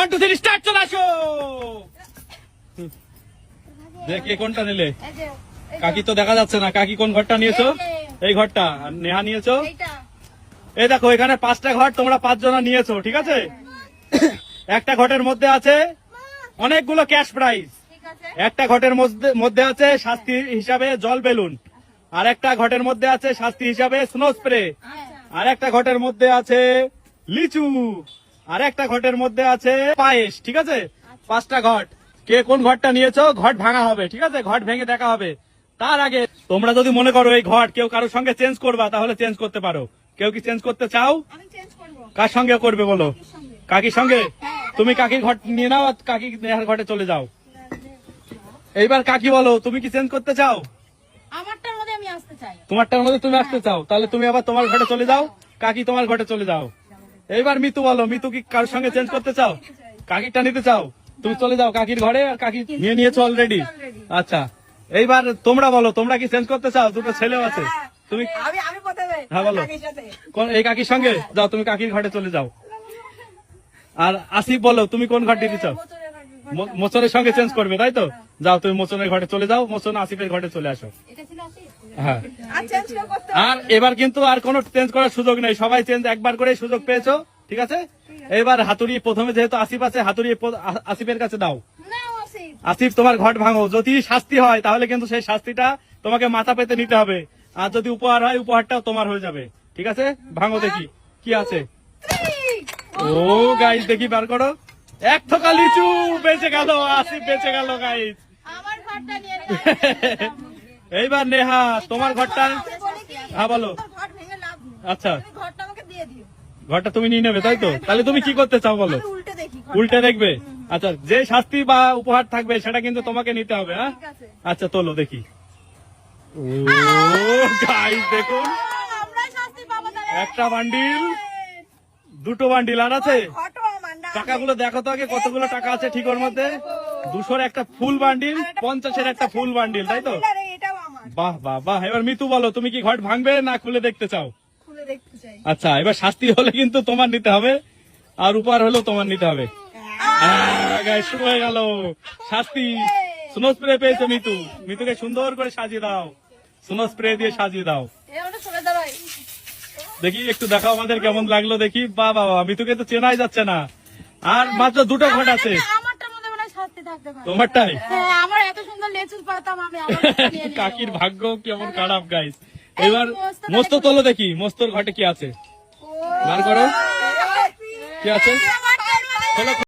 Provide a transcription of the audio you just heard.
1 2 3 start, চলে আসো। দেখে কোনটা নিলে? কাকি তো দেখা যাচ্ছে না, কাকি কোন ঘরটা নিয়েছো? এই ঘরটা। আর নেহা নিয়েছো এই দেখো, এখানে 5টা ঘর, তোমরা 5 জনা নিয়েছো, ঠিক আছে। একটা ঘটের মধ্যে আছে অনেকগুলো ক্যাশ প্রাইজ, একটা ঘটের মধ্যে আছে শাস্তি হিসাবে জল বেলুন, আর একটা ঘটের মধ্যে আছে শাস্তি হিসাবে স্নো স্প্রে, আর একটা ঘটের মধ্যে আছে লিচু, আর একটা ঘটের মধ্যে আছে পায়েস, ঠিক আছে। 5টা ঘট। কে কোন ঘরটা নিয়েছো? ঘট ভাঙা হবে, ঠিক আছে, ঘট ভেঙে দেখা হবে। তার আগে তোমরা যদি মনে করো এই ঘট কেউ কারোর সঙ্গে চেঞ্জ করবা, তাহলে চেঞ্জ করতে পারো। কেউ কি চেঞ্জ করতে চাও? কার সঙ্গে করবে বলো? কাকির সঙ্গে। তুমি কাকির ঘট নিয়ে নাও, আর কাকি নেহার ঘটে চলে যাও। এইবার কাকি বলো, তুমি কি চেঞ্জ করতে চাও? আমারটার মধ্যে আমি আসতে চাই। তোমারটার মধ্যে তুমি আসতে চাও, তাহলে তুমি আবার তোমার ঘরে চলে যাও, কাকি তোমার ঘরে চলে যাও। এইবার মিতু বলো, মিতু কি কারোর সঙ্গে চেঞ্জ করতে চাও? কাকিরটা নিতে চাও? তুমি চলে যাও কাকির ঘরে, আর কাকি নিয়ে নিয়েছো অলরেডি। আচ্ছা, এইবার তোমরা বলো, তোমরা কি চেঞ্জ করতে চাও? দুটো ছেলেও আছে। তুমি হ্যাঁ বলো, এই কাকির সঙ্গে যাও, তুমি কাকির ঘরে চলে যাও। আর আসিফ বলো, তুমি কোন ঘর দিতে চাও? মোচনের সঙ্গে চেঞ্জ করবে, তাই তো? যাও, তুমি মোচনের ঘরে চলে যাও, মোচন আসিফের ঘরে চলে আসো। হ্যাঁ, আর এবার কিন্তু আর কোনো চেঞ্জ করার সুযোগ নেই, সবাই চেঞ্জ একবার করে সুযোগ পেয়েছো, ঠিক আছে। এবার হাতুড়ি প্রথমে যেহেতু আসিফ আছে, হাতুড়ি আসিফের কাছে দাও। আসিফ, তোমার ঘট ভাঙো। যদি শাস্তি হয় তাহলে কিন্তু সেই শাস্তিটা তোমাকে মাথা পেতে নিতে হবে, আর যদি উপহার হয় উপহারটাও তোমার হয়ে যাবে, ঠিক আছে। ভাঙো দেখি কি আছে। ও গাইস, দেখি বার করো। 1 থোকা লিচু, বেঁচে গেল আসিফ, বেঁচে গেল গাইস। এইবার নেহা, তোমার ঘরটা। হ্যাঁ বলো। আচ্ছা, ঘরটা তুমি নিয়ে নেবে, তাই তো? তাহলে তুমি কি করতে চাও বলো? উল্টে দেখবে। আচ্ছা, যে শাস্তি বা উপহার থাকবে সেটা কিন্তু তোমাকে নিতে হবে। হ্যাঁ, আচ্ছা তোলো দেখি। ও গাইস দেখুন, একটা বান্ডিল, দুটো বান্ডিল, আর আছে টাকাগুলো দেখো তো আগে, কতগুলো টাকা আছে ঠিক ওর মধ্যে। 200-র একটা ফুল বান্ডিল, 50-এর একটা ফুল বান্ডিল, তাই তো? বাহ বাহ বাহ। এবার মিতু বলো, তুমি কি ঘট ভাঙবে না খুলে দেখতে চাও? আচ্ছা, এবার শাস্তি হলে কিন্তু তোমার নিতে হবে, আর উপহার হলেও তোমার নিতে হবে। শুরু হয়ে গেল শাস্তি। স্নো স্প্রে পেয়েছে মিতু, মিতুকে সুন্দর করে সাজিয়ে দাও, স্নো স্প্রে দিয়ে সাজিয়ে দাও। দেখি একটু দেখাও আমাদের কেমন লাগলো দেখি। বাহ বাবা, মিতুকে তো চেনাই যাচ্ছে না। আর মাত্র 2টো ঘট আছে। তোমারটাই? কাকির ভাগ্য কেমন খারাপ গাইস। এবার মস্ত তোলো দেখি, মস্তর ঘটে কি আছে, বার করো কি আছে।